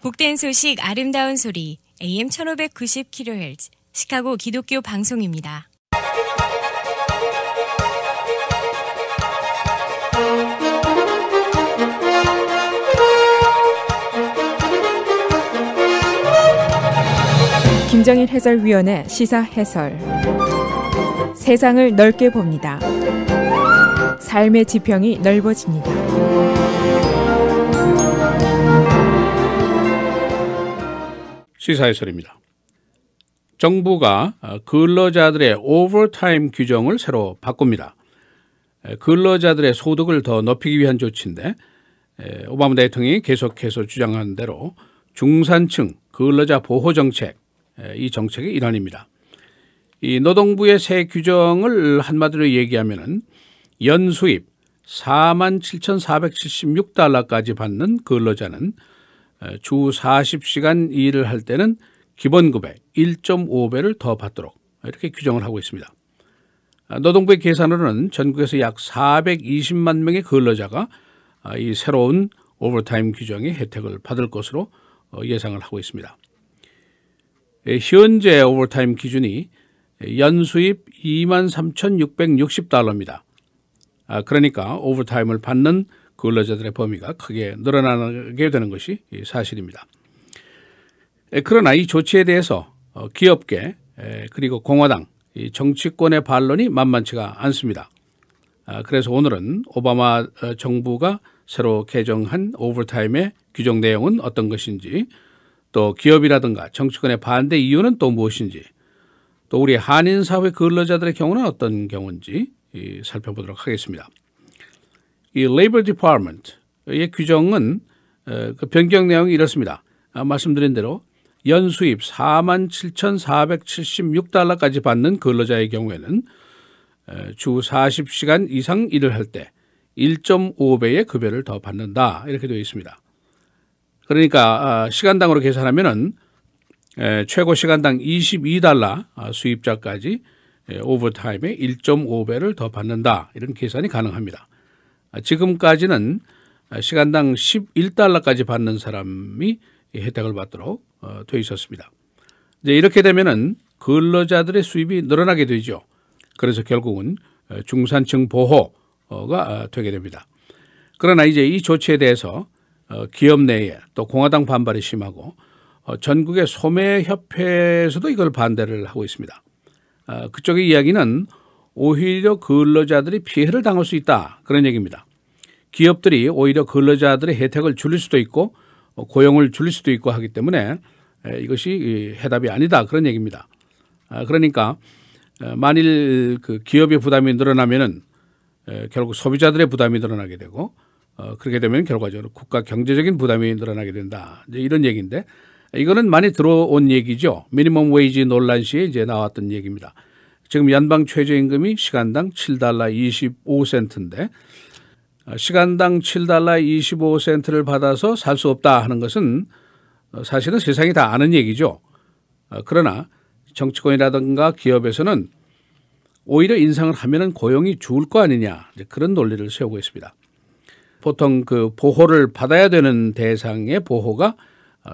복된 소식 아름다운 소리 AM 1590kHz 시카고 기독교 방송입니다. 김정일 해설위원의 시사 해설. 세상을 넓게 봅니다. 삶의 지평이 넓어집니다. 시사 해설입니다. 정부가 근로자들의 오버타임 규정을 새로 바꿉니다. 근로자들의 소득을 더 높이기 위한 조치인데 오바마 대통령이 계속해서 주장한 대로 중산층 근로자 보호 정책, 이 정책의 일환입니다. 이 노동부의 새 규정을 한마디로 얘기하면은 연수입 47,476달러까지 받는 근로자는 주 40시간 일을 할 때는 기본급의 1.5배를 더 받도록 이렇게 규정을 하고 있습니다. 노동부의 계산으로는 전국에서 약 420만 명의 근로자가 이 새로운 오버타임 규정의 혜택을 받을 것으로 예상을 하고 있습니다. 현재 오버타임 기준이 연수입 23,660달러입니다. 그러니까 오버타임을 받는 근로자들의 범위가 크게 늘어나게 되는 것이 사실입니다. 그러나 이 조치에 대해서 기업계 그리고 공화당 정치권의 반론이 만만치가 않습니다. 그래서 오늘은 오바마 정부가 새로 개정한 오버타임의 규정 내용은 어떤 것인지, 또 기업이라든가 정치권의 반대 이유는 또 무엇인지, 또 우리 한인사회 근로자들의 경우는 어떤 경우인지 살펴보도록 하겠습니다. 이 Labor Department의 규정은 그 변경 내용이 이렇습니다. 말씀드린 대로 연수입 47,476달러까지 받는 근로자의 경우에는 주 40시간 이상 일을 할 때 1.5배의 급여를 더 받는다, 이렇게 되어 있습니다. 그러니까 시간당으로 계산하면은 최고 시간당 22달러 수입자까지 오버타임의 1.5배를 더 받는다, 이런 계산이 가능합니다. 지금까지는 시간당 11달러까지 받는 사람이 혜택을 받도록 되어 있었습니다. 이제 이렇게 되면은 근로자들의 수입이 늘어나게 되죠. 그래서 결국은 중산층 보호가 되게 됩니다. 그러나 이제 이 조치에 대해서 기업 내에 또 공화당 반발이 심하고 전국의 소매협회에서도 이걸 반대를 하고 있습니다. 그쪽의 이야기는 오히려 근로자들이 피해를 당할 수 있다, 그런 얘기입니다. 기업들이 오히려 근로자들의 혜택을 줄일 수도 있고 고용을 줄일 수도 있고 하기 때문에 이것이 해답이 아니다, 그런 얘기입니다. 그러니까 만일 그 기업의 부담이 늘어나면은 결국 소비자들의 부담이 늘어나게 되고 그렇게 되면 결과적으로 국가 경제적인 부담이 늘어나게 된다, 이제 이런 얘기인데, 이거는 많이 들어온 얘기죠. 미니멈 웨이지 논란 시에 이제 나왔던 얘기입니다. 지금 연방 최저임금이 시간당 7달러 25센트인데 시간당 7달러 25센트를 받아서 살 수 없다 하는 것은 사실은 세상이 다 아는 얘기죠. 그러나 정치권이라든가 기업에서는 오히려 인상을 하면은 고용이 죽을 거 아니냐, 그런 논리를 세우고 있습니다. 보통 그 보호를 받아야 되는 대상의 보호가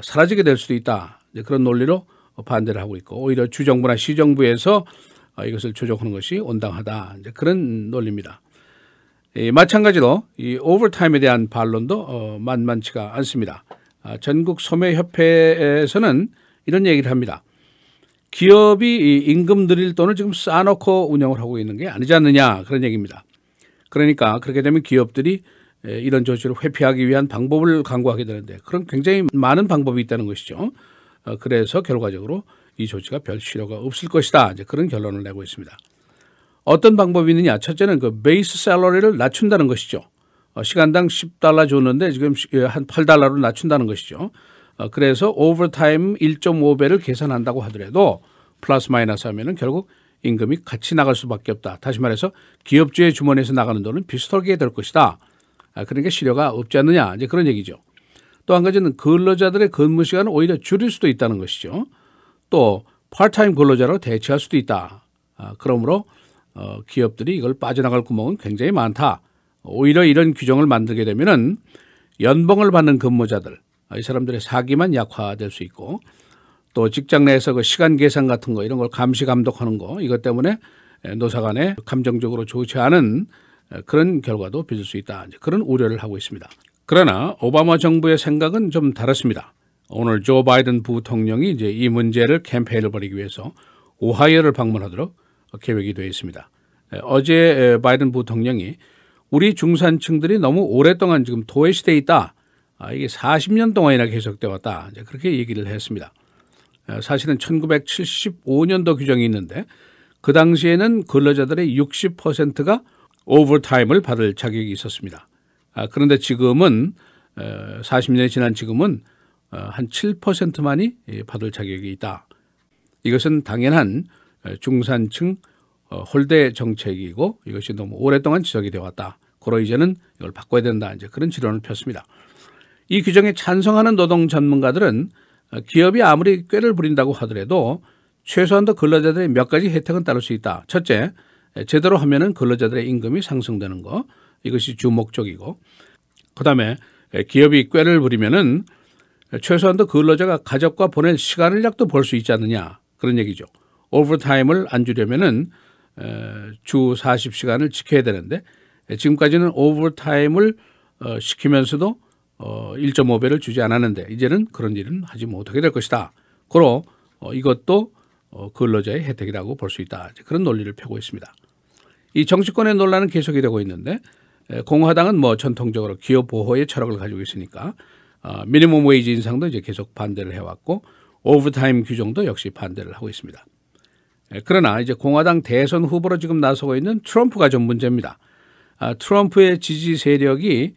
사라지게 될 수도 있다, 그런 논리로 반대를 하고 있고, 오히려 주정부나 시정부에서 이것을 조정하는 것이 온당하다, 그런 논리입니다. 마찬가지로 이 오버타임에 대한 반론도 만만치가 않습니다. 전국 소매협회에서는 이런 얘기를 합니다. 기업이 임금 늘릴 돈을 지금 쌓아놓고 운영을 하고 있는 게 아니지 않느냐, 그런 얘기입니다. 그러니까 그렇게 되면 기업들이 이런 조치를 회피하기 위한 방법을 강구하게 되는데, 그럼 굉장히 많은 방법이 있다는 것이죠. 그래서 결과적으로 이 조치가 별 실효가 없을 것이다, 이제 그런 결론을 내고 있습니다. 어떤 방법이 있느냐? 첫째는 그 베이스 샐러리를 낮춘다는 것이죠. 시간당 10달러 줬는데 지금 한 8달러로 낮춘다는 것이죠. 그래서 오버타임 1.5배를 계산한다고 하더라도 플러스 마이너스 하면은 결국 임금이 같이 나갈 수밖에 없다. 다시 말해서 기업주의 주머니에서 나가는 돈은 비슷하게 될 것이다. 그러니까 실효가 없지 않느냐, 이제 그런 얘기죠. 또 한 가지는 근로자들의 근무 시간을 오히려 줄일 수도 있다는 것이죠. 또 파트타임 근로자로 대체할 수도 있다. 그러므로 기업들이 이걸 빠져나갈 구멍은 굉장히 많다. 오히려 이런 규정을 만들게 되면은 연봉을 받는 근무자들, 이 사람들의 사기만 약화될 수 있고 또 직장 내에서 그 시간 계산 같은 거 이런 걸 감시 감독하는 거 이것 때문에 노사 간에 감정적으로 좋지 않은 그런 결과도 빚을 수 있다. 그런 우려를 하고 있습니다. 그러나 오바마 정부의 생각은 좀 다릅니다. 오늘 조 바이든 부통령이 이제 이 문제를 캠페인을 벌이기 위해서 오하이오를 방문하도록 계획이 되어 있습니다. 어제 바이든 부통령이 우리 중산층들이 너무 오랫동안 지금 도외시돼 있다. 이게 40년 동안이나 계속되어 왔다. 이제 그렇게 얘기를 했습니다. 사실은 1975년도 규정이 있는데 그 당시에는 근로자들의 60%가 오버타임을 받을 자격이 있었습니다. 그런데 지금은 40년이 지난 지금은 한 7%만이 받을 자격이 있다. 이것은 당연한 중산층 홀대 정책이고 이것이 너무 오랫동안 지속이 되어 왔다. 그러 이제는 이걸 바꿔야 된다. 이제 그런 지론을 폈습니다. 이 규정에 찬성하는 노동 전문가들은 기업이 아무리 꾀를 부린다고 하더라도 최소한도 근로자들의 몇 가지 혜택은 따를 수 있다. 첫째, 제대로 하면은 근로자들의 임금이 상승되는 거 이것이 주 목적이고 그다음에 기업이 꾀를 부리면은 최소한도 근로자가 가족과 보낼 시간을약도 벌 수 있지 않느냐 그런 얘기죠. 오버타임을 안 주려면은 주 40시간을 지켜야 되는데 지금까지는 오버타임을 시키면서도 1.5배를 주지 않았는데 이제는 그런 일은 하지 못하게 될 것이다. 그로 이것도 근로자의 혜택이라고 볼 수 있다. 그런 논리를 펴고 있습니다. 이 정치권의 논란은 계속이 되고 있는데 공화당은 뭐 전통적으로 기업 보호의 철학을 가지고 있으니까 미니멈 웨이지 인상도 이제 계속 반대를 해왔고 오버타임 규정도 역시 반대를 하고 있습니다. 그러나 이제 공화당 대선 후보로 지금 나서고 있는 트럼프가 좀 문제입니다. 트럼프의 지지 세력이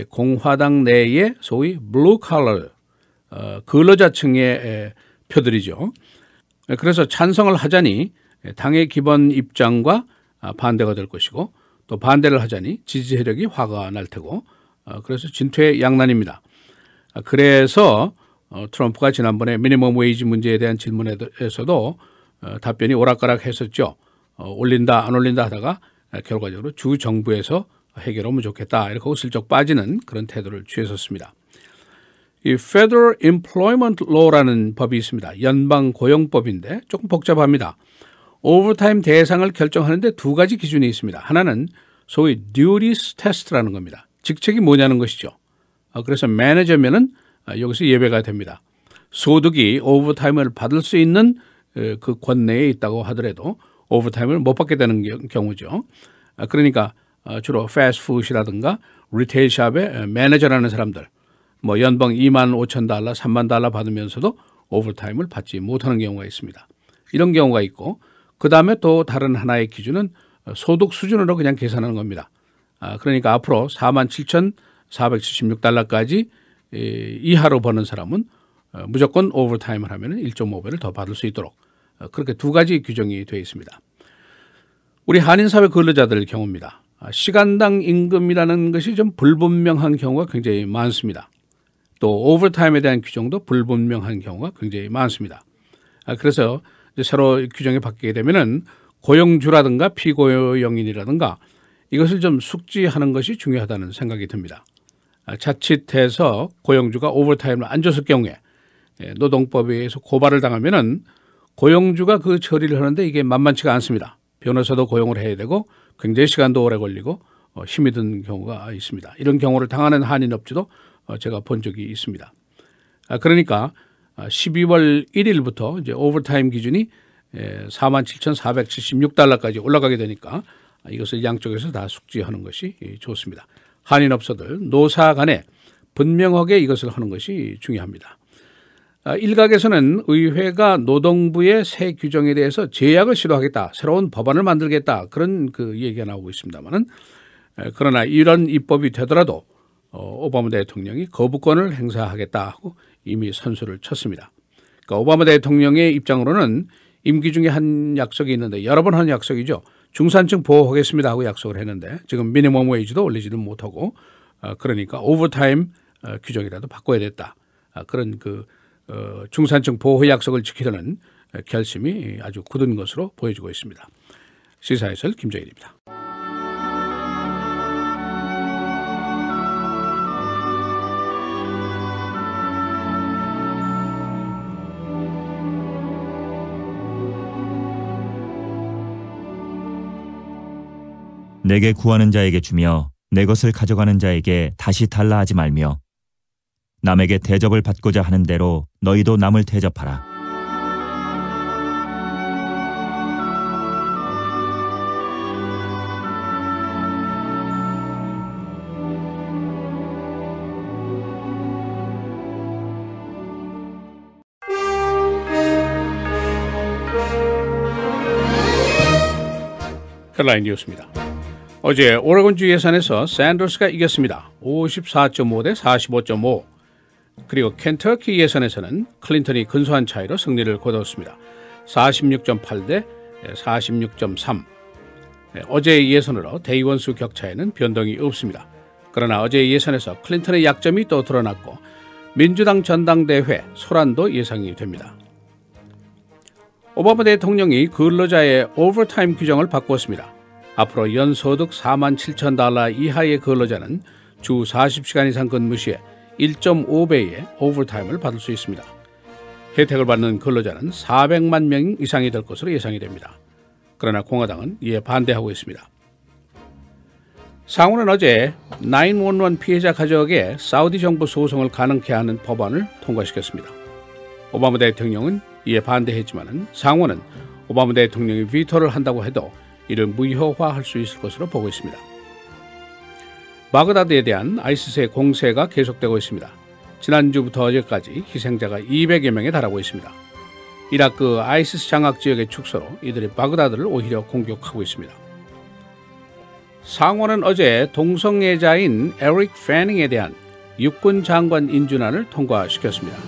공화당 내의 소위 블루 칼러 근로자층의 표들이죠. 그래서 찬성을 하자니 당의 기본 입장과 반대가 될 것이고 또 반대를 하자니 지지 세력이 화가 날 테고 그래서 진퇴양난입니다. 그래서 트럼프가 지난번에 미니멈 웨이지 문제에 대한 질문에서도 답변이 오락가락했었죠. 올린다 안 올린다 하다가 결과적으로 주 정부에서 해결하면 좋겠다 이렇게 하고 슬쩍 빠지는 그런 태도를 취했었습니다. 이 Federal Employment Law라는 법이 있습니다. 연방 고용법인데 조금 복잡합니다. 오버타임 대상을 결정하는데 두 가지 기준이 있습니다. 하나는 소위 duties test라는 겁니다. 직책이 뭐냐는 것이죠. 그래서 매니저면은 여기서 예외가 됩니다. 소득이 오버타임을 받을 수 있는 그 권내에 있다고 하더라도 오버타임을 못 받게 되는 경우죠. 그러니까 주로 패스트푸드라든가 리테일샵의 매니저라는 사람들 뭐 연봉 25,000달러, 30,000달러 받으면서도 오버타임을 받지 못하는 경우가 있습니다. 이런 경우가 있고 그다음에 또 다른 하나의 기준은 소득 수준으로 그냥 계산하는 겁니다. 그러니까 앞으로 47,476달러까지 이하로 버는 사람은 무조건 오버타임을 하면 1.5배를 더 받을 수 있도록 그렇게 두 가지 규정이 되어 있습니다. 우리 한인사회 근로자들 경우입니다. 시간당 임금이라는 것이 좀 불분명한 경우가 굉장히 많습니다. 또 오버타임에 대한 규정도 불분명한 경우가 굉장히 많습니다. 그래서 이제 새로 규정이 바뀌게 되면은 고용주라든가 피고용인이라든가 이것을 좀 숙지하는 것이 중요하다는 생각이 듭니다. 자칫해서 고용주가 오버타임을 안 줬을 경우에 노동법에 의해서 고발을 당하면은 고용주가 그 처리를 하는데 이게 만만치가 않습니다. 변호사도 고용을 해야 되고 굉장히 시간도 오래 걸리고 힘이 든 경우가 있습니다. 이런 경우를 당하는 한인업주도 제가 본 적이 있습니다. 그러니까 12월 1일부터 이제 오버타임 기준이 47,476달러까지 올라가게 되니까 이것을 양쪽에서 다 숙지하는 것이 좋습니다. 한인업소들, 노사 간에 분명하게 이것을 하는 것이 중요합니다. 일각에서는 의회가 노동부의 새 규정에 대해서 제약을 시도하겠다, 새로운 법안을 만들겠다 그런 그 얘기가 나오고 있습니다만은 그러나 이런 입법이 되더라도 오바마 대통령이 거부권을 행사하겠다 하고 이미 선수를 쳤습니다. 그러니까 오바마 대통령의 입장으로는 임기 중에 한 약속이 있는데 여러 번 한 약속이죠. 중산층 보호하겠습니다 하고 약속을 했는데 지금 미니멈 웨이지도 올리지는 못하고 그러니까 오버타임 규정이라도 바꿔야 됐다. 그런 그 중산층 보호 약속을 지키려는 결심이 아주 굳은 것으로 보여지고 있습니다. 시사해설 김정일입니다. 내게 구하는 자에게 주며 내 것을 가져가는 자에게 다시 달라 하지 말며 남에게 대접을 받고자 하는 대로 너희도 남을 대접하라. 헤드라인 뉴스입니다. 어제 오레곤주 예선에서 샌더스가 이겼습니다. 54.5 대 45.5. 그리고 켄터키 예선에서는 클린턴이 근소한 차이로 승리를 거뒀습니다. 46.8 대 46.3. 어제의 예선으로 대의원수 격차에는 변동이 없습니다. 그러나 어제의 예선에서 클린턴의 약점이 또 드러났고 민주당 전당대회 소란도 예상이 됩니다. 오바마 대통령이 근로자의 오버타임 규정을 바꾸었습니다. 앞으로 연소득 47,000달러 이하의 근로자는 주 40시간 이상 근무 시에 1.5배의 오버타임을 받을 수 있습니다. 혜택을 받는 근로자는 400만 명 이상이 될 것으로 예상이 됩니다. 그러나 공화당은 이에 반대하고 있습니다. 상원은 어제 911 피해자 가족에게 사우디 정부 소송을 가능케 하는 법안을 통과시켰습니다. 오바마 대통령은 이에 반대했지만 상원은 오바마 대통령이 비토를 한다고 해도 이를 무효화할 수 있을 것으로 보고 있습니다. 바그다드에 대한 아이시스의 공세가 계속되고 있습니다. 지난주부터 어제까지 희생자가 200여 명에 달하고 있습니다. 이라크 아이시스 장악 지역의 축소로 이들이 바그다드를 오히려 공격하고 있습니다. 상원은 어제 동성애자인 에릭 패닝에 대한 육군 장관 인준안을 통과시켰습니다.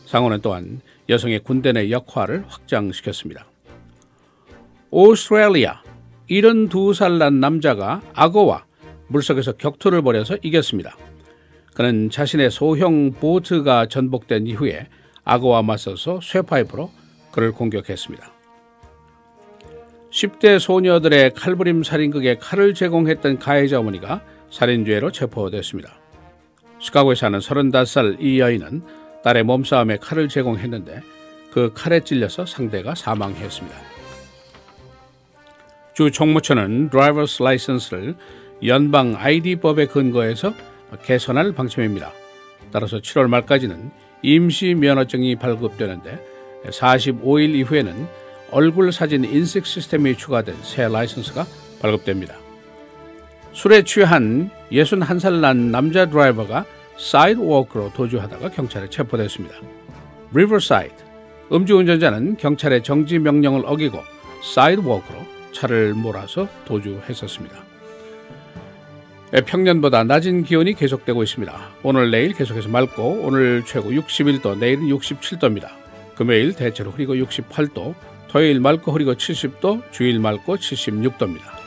상원은 또한 여성의 군대 내 역할을 확장시켰습니다. 오스트레일리아 72살 난 남자가 악어와 물속에서 격투를 벌여서 이겼습니다. 그는 자신의 소형 보트가 전복된 이후에 악어와 맞서서 쇠파이프로 그를 공격했습니다. 10대 소녀들의 칼부림 살인극에 칼을 제공했던 가해자 어머니가 살인죄로 체포됐습니다. 시카고에 사는 35살 이 여인은 딸의 몸싸움에 칼을 제공했는데 그 칼에 찔려서 상대가 사망했습니다. 주 총무처는 드라이버스 라이선스를 연방 ID법에 근거해서 개선할 방침입니다. 따라서 7월 말까지는 임시 면허증이 발급되는데 45일 이후에는 얼굴 사진 인식 시스템이 추가된 새 라이선스가 발급됩니다. 술에 취한 61살 난 남자 드라이버가 사이드워크로 도주하다가 경찰에 체포됐습니다. 리버사이드, 음주운전자는 경찰의 정지 명령을 어기고 사이드워크로 차를 몰아서 도주했었습니다. 평년보다 낮은 기온이 계속되고 있습니다. 오늘 내일 계속해서 맑고 오늘 최고 61도, 내일은 67도입니다. 금요일 대체로 흐리고 68도, 토요일 맑고 흐리고 70도, 주일 맑고 76도입니다.